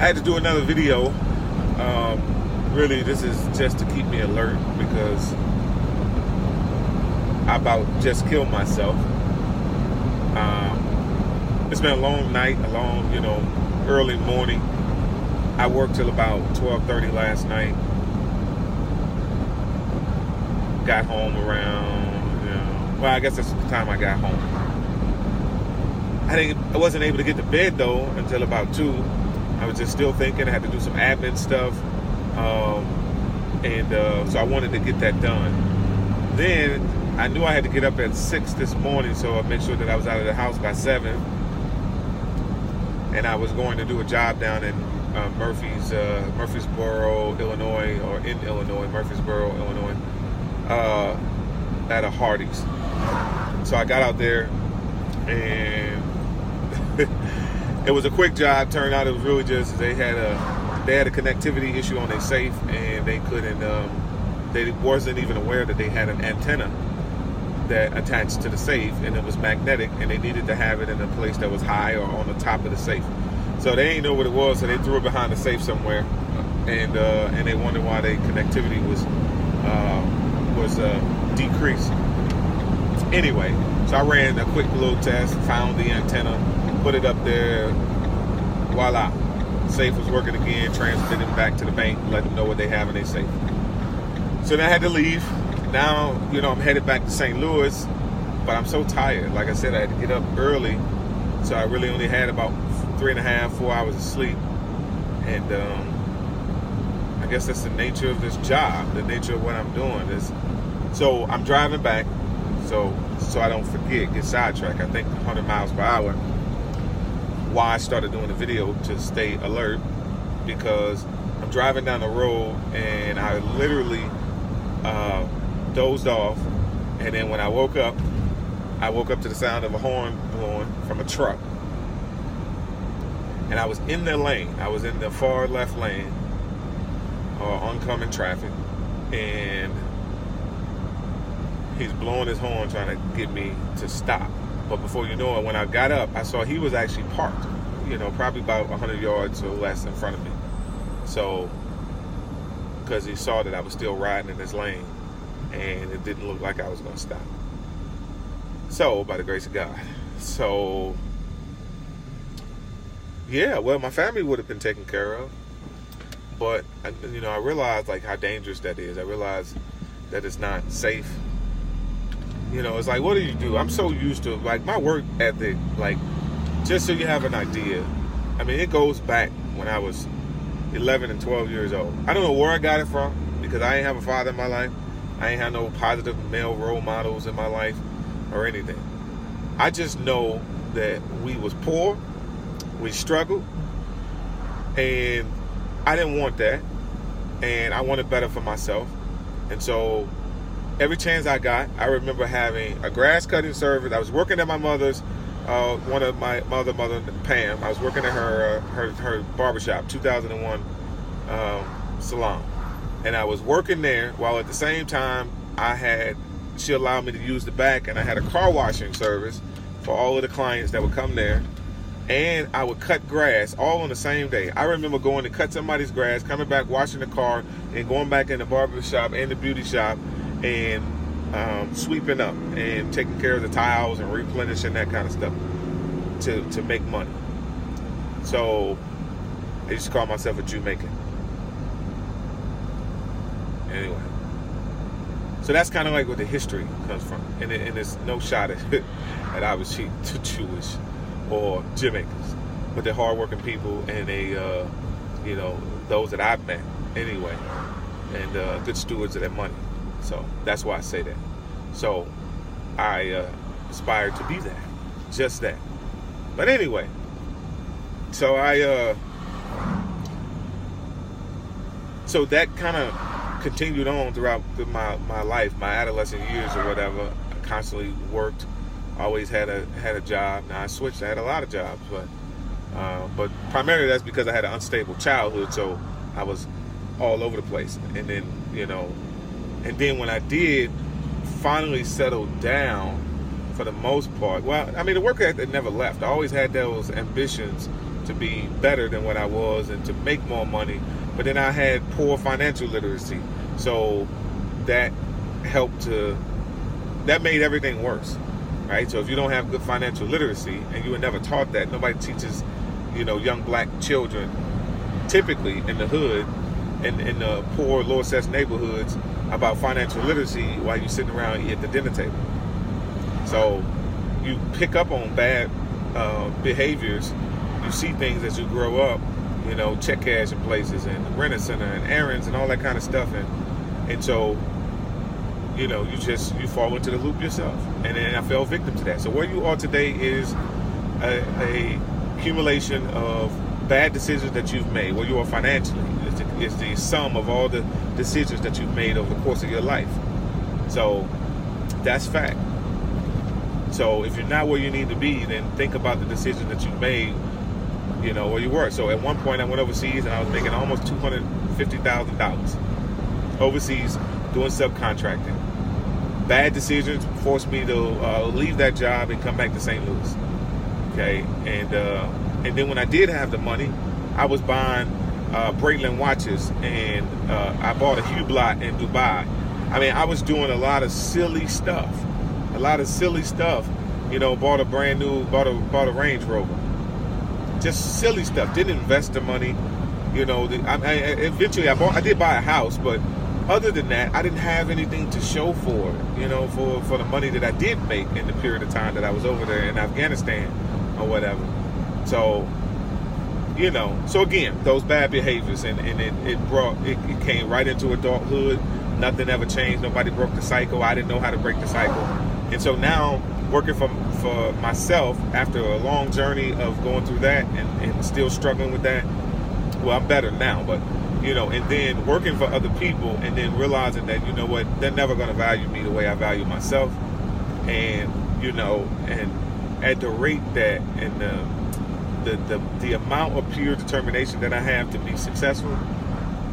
I had to do another video. Really, this is just to keep me alert because I about just killed myself. It's been a long night, early morning. I worked till about 12:30 last night. Got home around, I guess that's the time I got home. I wasn't able to get to bed though until about 2. I was just still thinking. I had to do some admin stuff, so I wanted to get that done. Then I knew I had to get up at 6 this morning, so I made sure that I was out of the house by 7. And I was going to do a job down in Murfreesboro, Illinois, Murfreesboro, Illinois, at a Hardee's. So I got out there, and it was a quick job. Turned out it was really just they had a connectivity issue on their safe, and they couldn't. They wasn't even aware that they had an antenna that attached to the safe, and it was magnetic, and they needed to have it in a place that was high or on the top of the safe. So they didn't know what it was, so they threw it behind the safe somewhere, and they wondered why their connectivity was decreased. Anyway, so I ran a quick little test, found the antenna, put it up there. Voila, safe was working again. Transmitted it back to the bank, let them know what they have in their safe. So then I had to leave. Now, I'm headed back to St. Louis, but I'm so tired. Like I said, I had to get up early, so I really only had about 3.5, 4 hours of sleep. And I guess that's the nature of this job, the nature of what I'm doing. So I'm driving back, so I don't forget, get sidetracked. I think 100 miles per hour. Why I started doing the video to stay alert, because I'm driving down the road and I literally dozed off, and then when I woke up to the sound of a horn blowing from a truck, and I was in the lane. I was in the far left lane, oncoming traffic, and he's blowing his horn trying to get me to stop. But before you know it, when I got up, I saw he was actually parked, probably about 100 yards or less in front of me. So, because he saw that I was still riding in his lane, and it didn't look like I was going to stop. So, by the grace of God. So, yeah, well, my family would have been taken care of. But, I realized, how dangerous that is. I realized that it's not safe. It's like, what do you do? I'm so used to, my work ethic, just so you have an idea. I mean, it goes back when I was 11 and 12 years old. I don't know where I got it from, because I ain't have a father in my life. I ain't have no positive male role models in my life or anything. I just know that we was poor, we struggled, and I didn't want that, and I wanted better for myself. And so every chance I got, I remember having a grass cutting service. I was working at my mother's, one of my mother, Pam. I was working at her barbershop, 2001 salon. And I was working there while at the same time she allowed me to use the back, and I had a car washing service for all of the clients that would come there. And I would cut grass all on the same day. I remember going to cut somebody's grass, coming back, washing the car, and going back in the barber shop and the beauty shop and sweeping up and taking care of the tiles and replenishing that kind of stuff to make money. So I used to call myself a Jamaican. Anyway, so that's kind of where the history comes from, and it's no shot at obviously to Jewish or Jamaicans, but they're hardworking people, and they, those that I've met anyway, and good stewards of their money. So that's why I say that. So I aspire to be that, just that. But anyway, so so that kind of continued on throughout my life, my adolescent years or whatever. I constantly worked, always had a job. Now I switched, I had a lot of jobs, but primarily that's because I had an unstable childhood, so I was all over the place. And then, and then when I did finally settle down, for the most part, well, I mean, the work ethic never left. I always had those ambitions to be better than what I was and to make more money. But then I had poor financial literacy. So that that made everything worse, right? So if you don't have good financial literacy and you were never taught that, nobody teaches, young black children, typically in the hood, in the poor, low-assessed neighborhoods, about financial literacy while you're sitting around at the dinner table. So you pick up on bad behaviors. You see things as you grow up, check cash in places and rent a center and errands and all that kind of stuff. And so, you fall into the loop yourself. And then I fell victim to that. So where you are today is a accumulation of bad decisions that you've made. Where you are financially is the sum of all the decisions that you've made over the course of your life. So that's fact. So if you're not where you need to be, then think about the decisions that you made, where you were. So at one point I went overseas and I was making almost $250,000 overseas doing subcontracting. Bad decisions forced me to leave that job and come back to St. Louis. Okay, and then when I did have the money, I was buying Breitling watches, and I bought a Hublot in Dubai. I mean, I was doing a lot of silly stuff. Bought a Range Rover. Just silly stuff. Didn't invest the money. Eventually I did buy a house, but other than that, I didn't have anything to show for it, for the money that I did make in the period of time that I was over there in Afghanistan or whatever. So, so again, those bad behaviors, and it came right into adulthood. Nothing ever changed. Nobody broke the cycle. I didn't know how to break the cycle. And so now, working for myself after a long journey of going through that and still struggling with that, well, I'm better now, but and then working for other people and then realizing that, they're never going to value me the way I value myself. And, and at the rate that and the amount of pure determination that I have to be successful,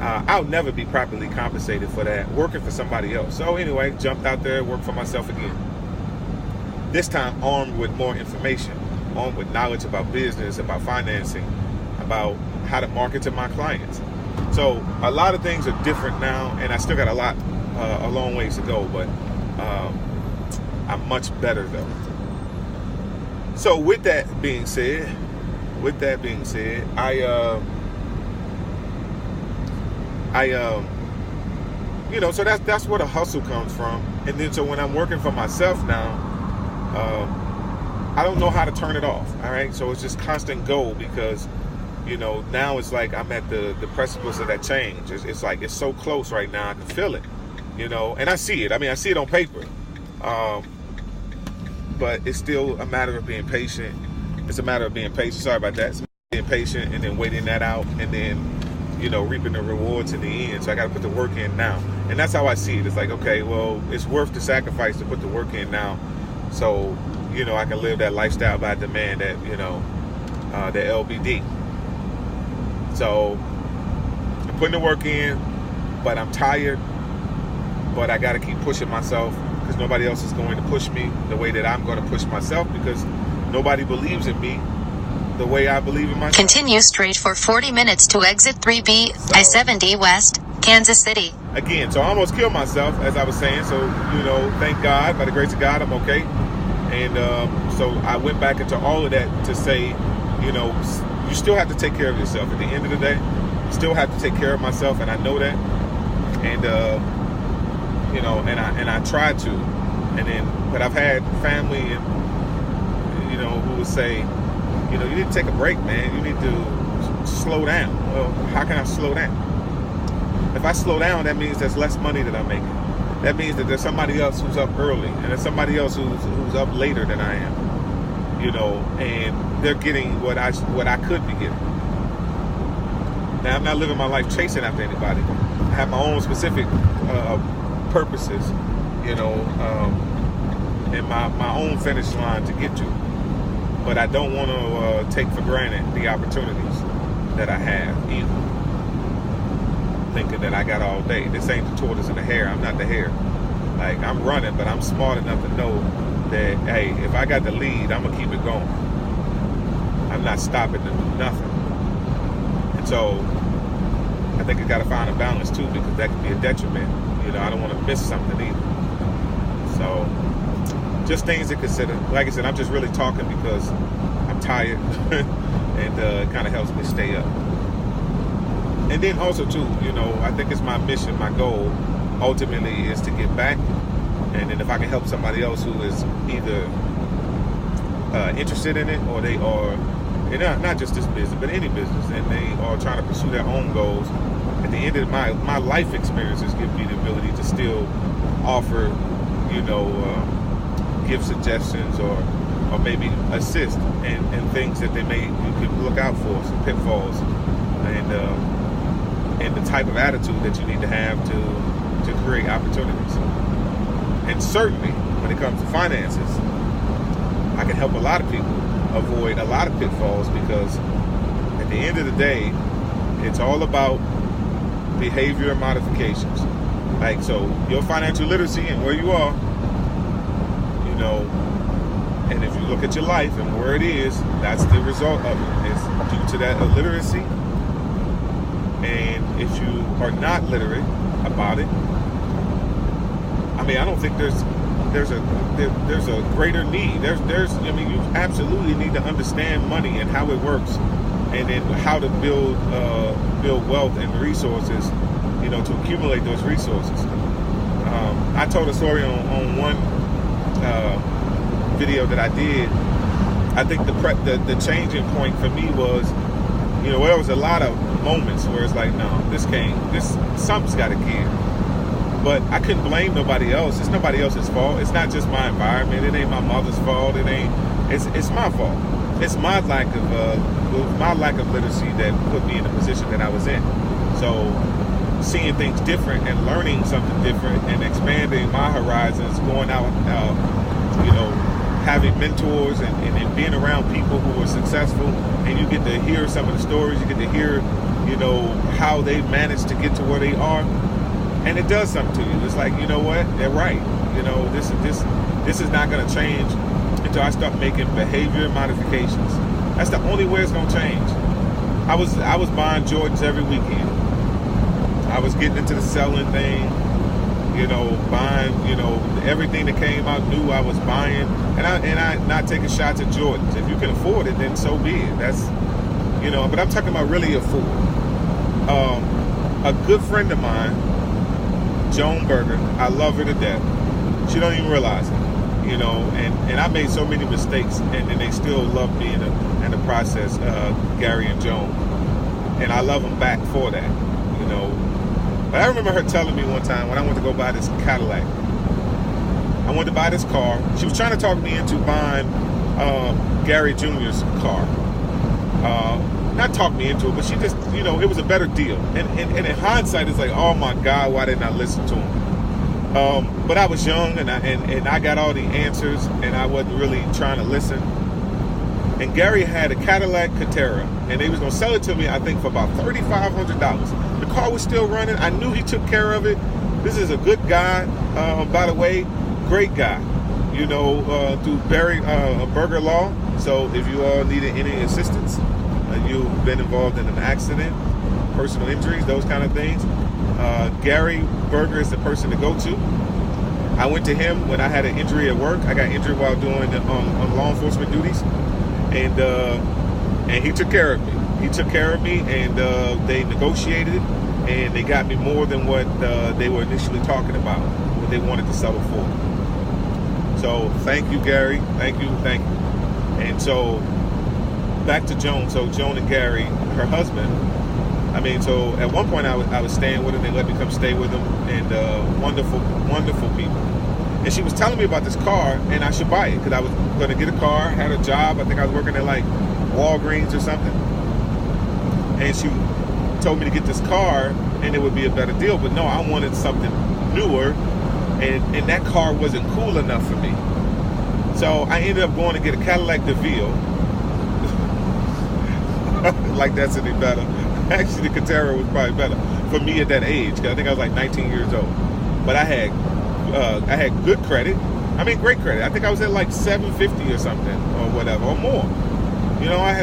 I'll never be properly compensated for that working for somebody else. So anyway, jumped out there, worked for myself again. This time armed with more information, armed with knowledge about business, about financing, about how to market to my clients. So a lot of things are different now, and I still got a long ways to go, but I'm much better though. So with that being said, so that's where the hustle comes from. And then so when I'm working for myself now, I don't know how to turn it off. All right, so it's just constant goal, because now it's like I'm at the precipice of that change. It's like it's so close right now. I can feel it, and I see it. I mean, I see it on paper, but it's still a matter of being patient. It's a matter of being patient. Sorry about that. It's being patient and then waiting that out, and then reaping the rewards in the end. So I got to put the work in now, and that's how I see it. It's like, okay, well, it's worth the sacrifice to put the work in now, so I can live that lifestyle by demand, that the LBD. So I'm putting the work in, but I'm tired. But I got to keep pushing myself, because nobody else is going to push me the way that I'm going to push myself, because nobody believes in me the way I believe in myself. Continue straight for 40 minutes to exit 3B, I-70 West, Kansas City. Again, so I almost killed myself, as I was saying. So, thank God, by the grace of God, I'm okay. And so I went back into all of that to say, you still have to take care of yourself. At the end of the day, you still have to take care of myself, and I know that. And and I try to. But I've had family and who would say, you need to take a break, man. You need to slow down. Well, how can I slow down? If I slow down, that means there's less money that I'm making. That means that there's somebody else who's up early, and there's somebody else who's up later than I am. And they're getting what I could be getting. Now, I'm not living my life chasing after anybody. I have my own specific purposes, and my own finish line to get to. But I don't want to take for granted the opportunities that I have either. Thinking that I got all day. This ain't the tortoise and the hare. I'm not the hare. Like, I'm running, but I'm smart enough to know that, hey, if I got the lead, I'm going to keep it going. I'm not stopping to do nothing. And so I think I got to find a balance too, because that could be a detriment. You know, I don't want to miss something either. So just things to consider. Like I said, I'm just really talking because I'm tired and it kind of helps me stay up. And then also too, you know, I think it's my mission, my goal ultimately is to get back. And then if I can help somebody else who is either interested in it, or they are, and not just this business, but any business, and they are trying to pursue their own goals, at the end of my life experiences give me the ability to still offer, you know, give suggestions or maybe assist in things that you can look out for, some pitfalls, and the type of attitude that you need to have to create opportunities. And certainly when it comes to finances, I can help a lot of people avoid a lot of pitfalls, because at the end of the day, it's all about behavior modifications. Like, so your financial literacy and where you are, you know, and if you look at your life and where it is, that's the result of it. It's due to that illiteracy. And if you are not literate about it, I mean, I don't think there's a greater need. I mean, you absolutely need to understand money and how it works, and then how to build wealth and resources, you know, to accumulate those resources. I told a story on one video that I did. I think the changing point for me was, you know, there was a lot of moments where it's like, no, something's got to give. But I couldn't blame nobody else. It's nobody else's fault. It's not just my environment. It ain't my mother's fault. It's my fault. It's my lack of literacy that put me in the position that I was in. So seeing things different and learning something different and expanding my horizons, going out, you know, having mentors and being around people who are successful, and you get to hear some of the stories. You get to hear, you know, how they managed to get to where they are. And it does something to you. It's like, you know what? They're right. You know, this is not going to change until I start making behavior modifications. That's the only way it's going to change. I was buying Jordans every weekend. I was getting into the selling thing. You know, buying, you know, everything that came out new I was buying, and I not taking shots at Jordans. If you can afford it, then so be it. That's, you know. But I'm talking about really afford. A good friend of mine, Joan Berger, I love her to death. She don't even realize it, you know. And I made so many mistakes, and then they still love me in the process. Gary and Joan, and I love them back for that, you know. But I remember her telling me one time when I went to go buy this Cadillac. I wanted to buy this car. She was trying to talk me into buying Gary Jr.'s car. Not talk me into it, but she just, you know, it was a better deal. And in hindsight, it's like, oh my God, why didn't I listen to him? But I was young, and I got all the answers, and I wasn't really trying to listen. And Gary had a Cadillac Catera, and they was gonna sell it to me, I think, for about $3,500. The car was still running. I knew he took care of it. This is a good guy, by the way, great guy. You know, through Berger Law. So if you all needed any assistance, you've been involved in an accident, personal injuries, those kind of things, Gary Berger is the person to go to. I went to him when I had an injury at work. I got injured while doing on law enforcement duties, and he took care of me. He took care of me, and they negotiated it, and they got me more than what they were initially talking about, what they wanted to settle for. So thank you, Gary. Thank you. And so back to Joan. So Joan and Gary, her husband. I mean, so at one point I was staying with them. They let me come stay with them, and wonderful, wonderful people. And she was telling me about this car, and I should buy it because I was going to get a car, had a job. I think I was working at like Walgreens or something. And she told me to get this car, and it would be a better deal. But no, I wanted something newer, and that car wasn't cool enough for me. So I ended up going to get a Cadillac DeVille. Like that's any better. Actually, the Catera was probably better for me at that age, because I think I was like 19 years old. But I had good credit. I mean, great credit. I think I was at like 750 or something, or whatever, or more. You know, I had